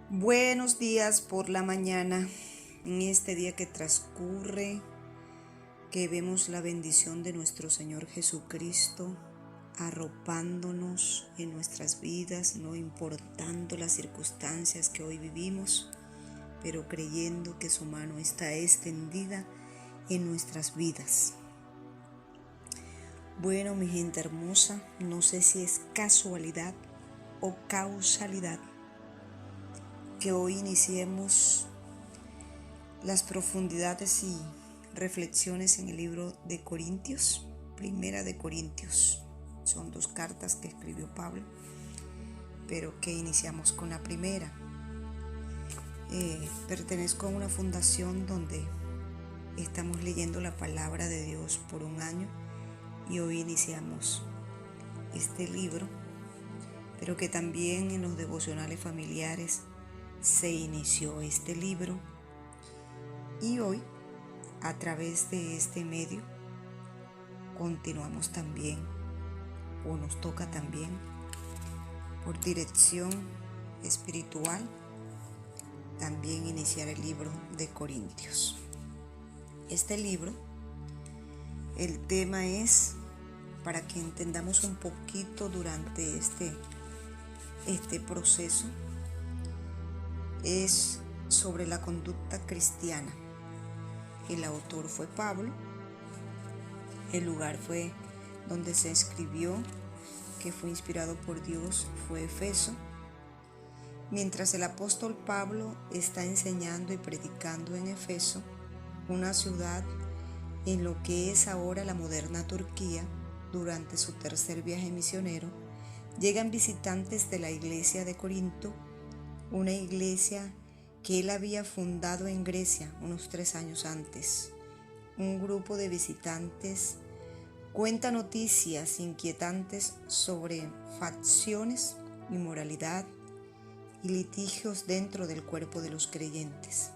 Buenos días por la mañana, en este día que transcurre, que vemos la bendición de nuestro Señor Jesucristo arropándonos en nuestras vidas, no importando las circunstancias que hoy vivimos, pero creyendo que su mano está extendida en nuestras vidas. Bueno, mi gente hermosa, no sé si es casualidad o causalidad que hoy iniciemos las profundidades y reflexiones en el libro de Corintios, Primera de Corintios. Son dos cartas que escribió Pablo, pero que iniciamos con la primera. Pertenezco a una fundación donde estamos leyendo la palabra de Dios por un año y hoy iniciamos este libro, pero que también en los devocionales familiares se inició este libro. Y hoy, a través de este medio, continuamos también, o nos toca también, por dirección espiritual, también iniciar el libro de Corintios. Este libro, el tema es, para que entendamos un poquito durante este proceso, es sobre la conducta cristiana. El autor fue Pablo, el lugar fue donde se escribió, que fue inspirado por Dios, fue Efeso. Mientras el apóstol Pablo está enseñando y predicando en Efeso, una ciudad en lo que es ahora la moderna Turquía, durante su tercer viaje misionero, llegan visitantes de la iglesia de Corinto, una iglesia que él había fundado en Grecia unos 3 años antes. Un grupo de visitantes cuenta noticias inquietantes sobre facciones, inmoralidad y litigios dentro del cuerpo de los creyentes.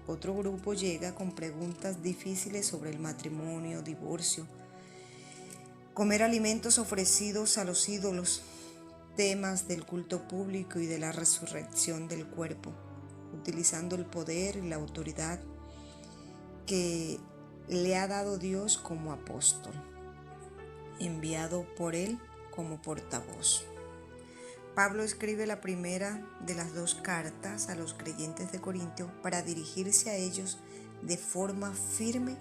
Otro grupo llega con preguntas difíciles sobre el matrimonio, divorcio, comer alimentos ofrecidos a los ídolos, temas del culto público y de la resurrección del cuerpo, utilizando el poder y la autoridad que le ha dado Dios como apóstol, enviado por él como portavoz. Pablo escribe la primera de las dos cartas a los creyentes de Corinto para dirigirse a ellos de forma firme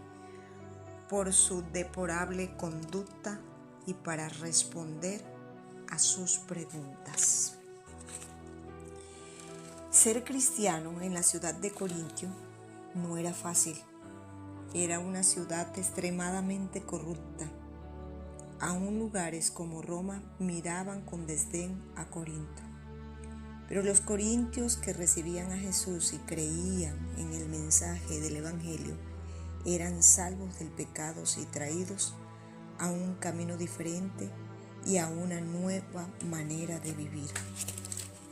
por su deplorable conducta y para responder a sus preguntas. Ser cristiano en la ciudad de Corinto no era fácil. Era una ciudad extremadamente corrupta. Aún lugares como Roma miraban con desdén a Corinto. Pero los corintios que recibían a Jesús y creían en el mensaje del Evangelio eran salvos del pecado y traídos a un camino diferente y a una nueva manera de vivir.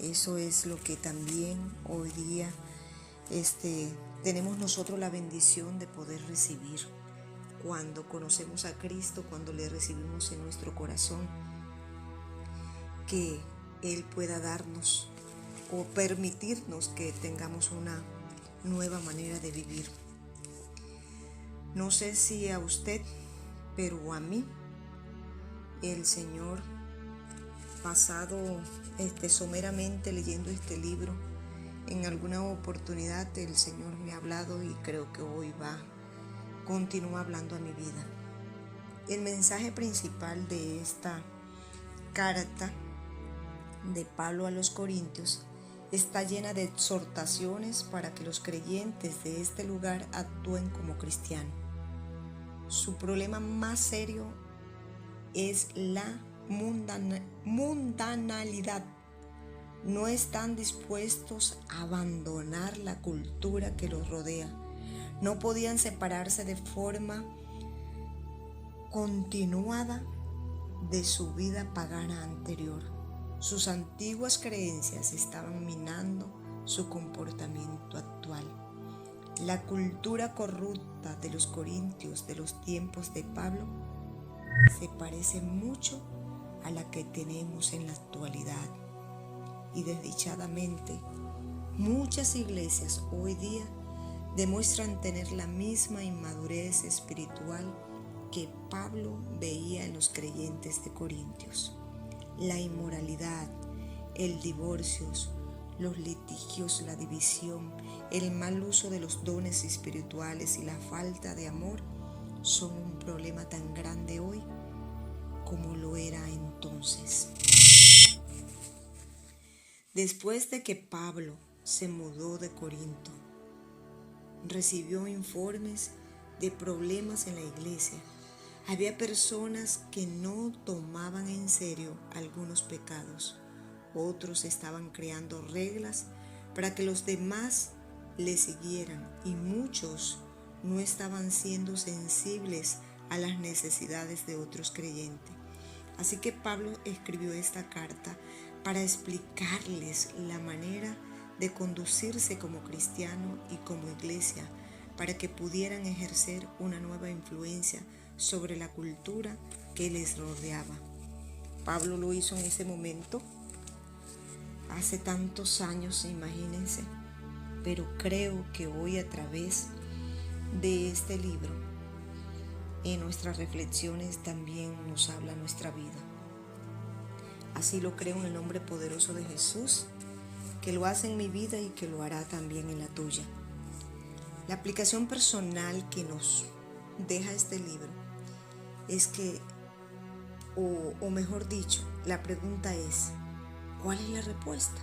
Eso es lo que también hoy día tenemos nosotros la bendición de poder recibir. Cuando conocemos a Cristo, cuando le recibimos en nuestro corazón, que Él pueda darnos o permitirnos que tengamos una nueva manera de vivir. No sé si a usted, pero a mí, el Señor, pasado someramente leyendo este libro, en alguna oportunidad el Señor me ha hablado y creo que hoy continúa hablando a mi vida. El mensaje principal de esta carta de Pablo a los Corintios está llena de exhortaciones para que los creyentes de este lugar actúen como cristianos. Su problema más serio es la mundanalidad. No están dispuestos a abandonar la cultura que los rodea. No podían separarse de forma continuada de su vida pagana anterior. Sus antiguas creencias estaban minando su comportamiento actual. La cultura corrupta de los corintios de los tiempos de Pablo se parece mucho a la que tenemos en la actualidad y desdichadamente Muchas iglesias hoy día demuestran tener la misma inmadurez espiritual que Pablo veía en los creyentes de Corintios. La inmoralidad, el divorcio, los litigios, la división, el mal uso de los dones espirituales y la falta de amor son un problema tan grande hoy como lo era entonces. Después de que Pablo se mudó de Corinto, recibió informes de problemas en la iglesia. Había personas que no tomaban en serio algunos pecados. Otros estaban creando reglas para que los demás le siguieran y muchos no estaban siendo sensibles a las necesidades de otros creyentes. Así que Pablo escribió esta carta para explicarles la manera de conducirse como cristiano y como iglesia para que pudieran ejercer una nueva influencia sobre la cultura que les rodeaba. Pablo lo hizo en ese momento, hace tantos años, imagínense, pero creo que hoy a través de este libro, en nuestras reflexiones también nos habla nuestra vida. Así lo creo en el nombre poderoso de Jesús, que lo hace en mi vida y que lo hará también en la tuya. La aplicación personal que nos deja este libro es que, o mejor dicho, la pregunta es, ¿cuál es la respuesta?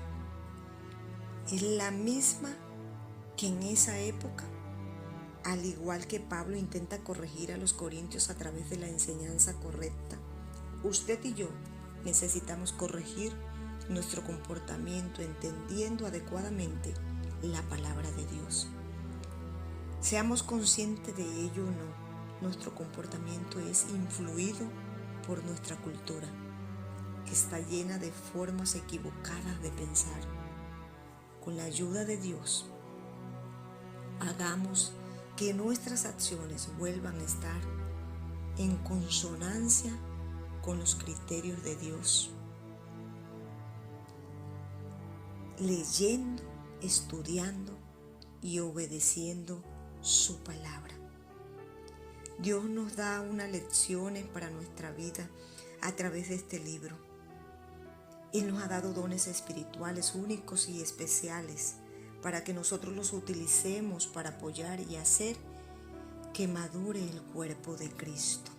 ¿Es la misma que en esa época? Al igual que Pablo intenta corregir a los corintios a través de la enseñanza correcta, usted y yo necesitamos corregir nuestro comportamiento entendiendo adecuadamente la palabra de Dios. Seamos conscientes de ello o no, nuestro comportamiento es influido por nuestra cultura, que está llena de formas equivocadas de pensar. Con la ayuda de Dios, hagamos que nuestras acciones vuelvan a estar en consonancia con los criterios de Dios, leyendo, estudiando y obedeciendo su palabra. Dios nos da unas lecciones para nuestra vida a través de este libro. Él nos ha dado dones espirituales únicos y especiales para que nosotros los utilicemos para apoyar y hacer que madure el cuerpo de Cristo.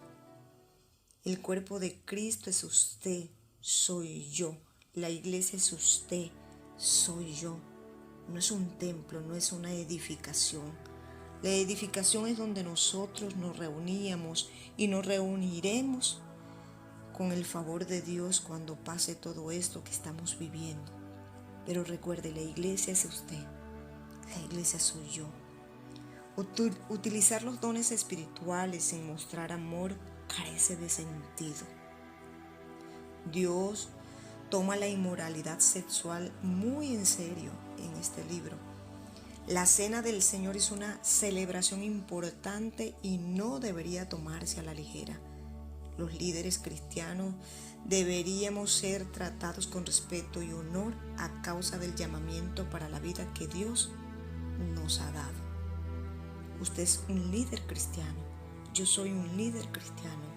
El cuerpo de Cristo es usted, soy yo. La iglesia es usted, soy yo. No es un templo, no es una edificación. La edificación es donde nosotros nos reuníamos y nos reuniremos con el favor de Dios cuando pase todo esto que estamos viviendo. Pero recuerde, la iglesia es usted, la iglesia soy yo. Utilizar los dones espirituales sin mostrar amor carece de sentido. Dios toma la inmoralidad sexual muy en serio en este libro. La cena del Señor es una celebración importante y no debería tomarse a la ligera. Los líderes cristianos deberíamos ser tratados con respeto y honor a causa del llamamiento para la vida que Dios nos ha dado. Usted es un líder cristiano, yo soy un líder cristiano.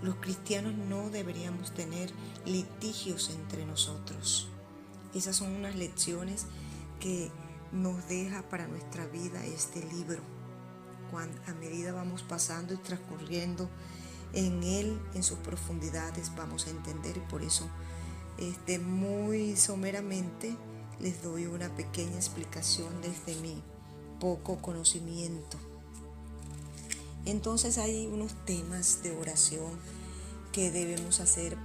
Los cristianos no deberíamos tener litigios entre nosotros. Esas son unas lecciones que nos deja para nuestra vida este libro. A medida vamos pasando y transcurriendo en él, en sus profundidades, vamos a entender, y por eso muy someramente les doy una pequeña explicación desde mi poco conocimiento. Entonces hay unos temas de oración que debemos hacer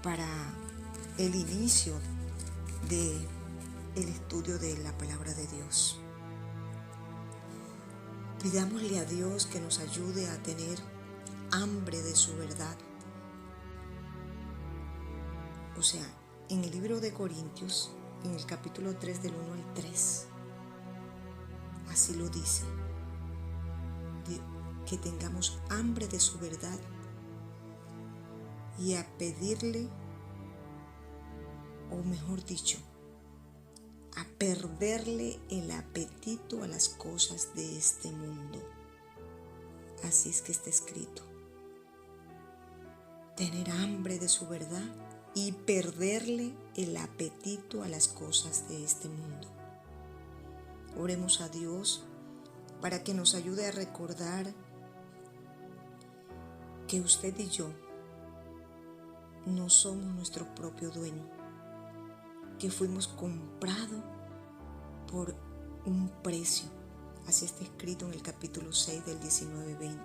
para el inicio del estudio de la palabra de Dios. Pidámosle a Dios que nos ayude a tener hambre de su verdad. O sea, en el libro de Corintios, en el capítulo 3 del 1 al 3, así lo dice, que tengamos hambre de su verdad y a pedirle, o mejor dicho, a perderle el apetito a las cosas de este mundo. Así es que está escrito. Tener hambre de su verdad y perderle el apetito a las cosas de este mundo. Oremos a Dios para que nos ayude a recordar que usted y yo no somos nuestro propio dueño, que fuimos comprados por un precio. Así está escrito en el capítulo 6 del 19-20.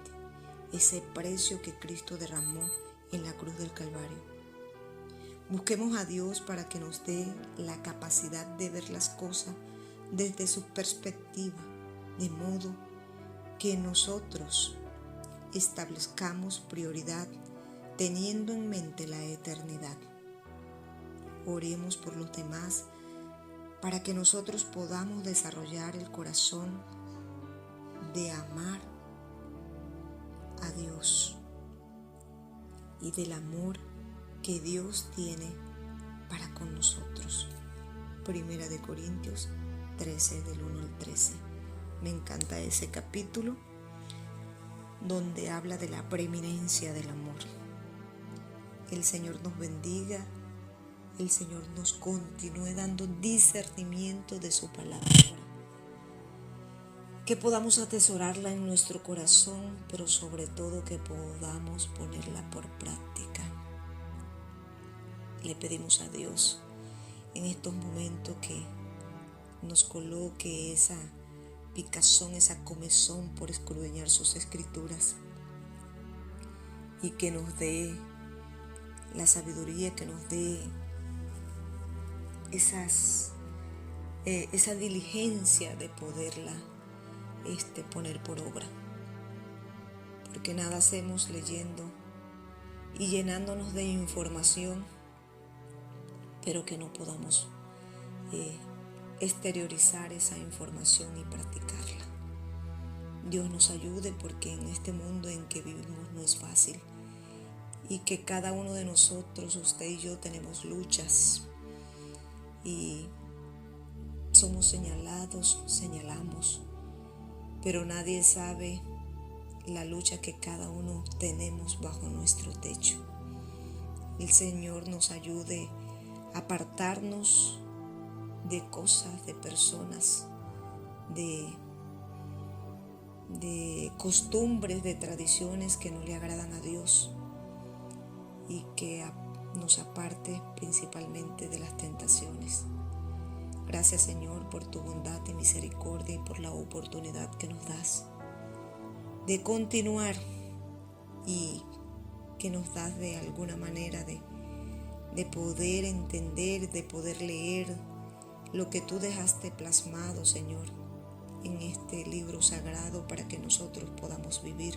Ese precio que Cristo derramó en la cruz del Calvario. Busquemos a Dios para que nos dé la capacidad de ver las cosas desde su perspectiva, de modo que nosotros establezcamos prioridad teniendo en mente la eternidad. Oremos por los demás para que nosotros podamos desarrollar el corazón de amar a Dios y del amor que Dios tiene para con nosotros. Primera de Corintios 13, del 1 al 13. Me encanta ese capítulo donde habla de la preeminencia del amor. El Señor nos bendiga, el Señor nos continúe dando discernimiento de su palabra, que podamos atesorarla en nuestro corazón, pero sobre todo que podamos ponerla por práctica. Le pedimos a Dios en estos momentos que nos coloque esa picazón, esa comezón por escudriñar sus escrituras y que nos dé la sabiduría, que nos dé esa diligencia de poderla poner por obra, porque nada hacemos leyendo y llenándonos de información, pero que no podamos exteriorizar esa información y practicarla. Dios nos ayude, porque en este mundo en que vivimos no es fácil y que cada uno de nosotros, usted y yo, tenemos luchas y somos señalados, señalamos, pero nadie sabe la lucha que cada uno tenemos bajo nuestro techo. El Señor nos ayude a apartarnos de cosas, de personas, de costumbres, de tradiciones que no le agradan a Dios, y que nos aparte principalmente de las tentaciones. Gracias, Señor, por tu bondad y misericordia y por la oportunidad que nos das de continuar, y que nos das de alguna manera de poder entender, de poder leer lo que tú dejaste plasmado, Señor, en este libro sagrado, para que nosotros podamos vivir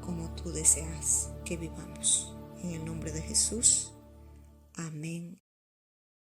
como tú deseas que vivamos. En el nombre de Jesús. Amén.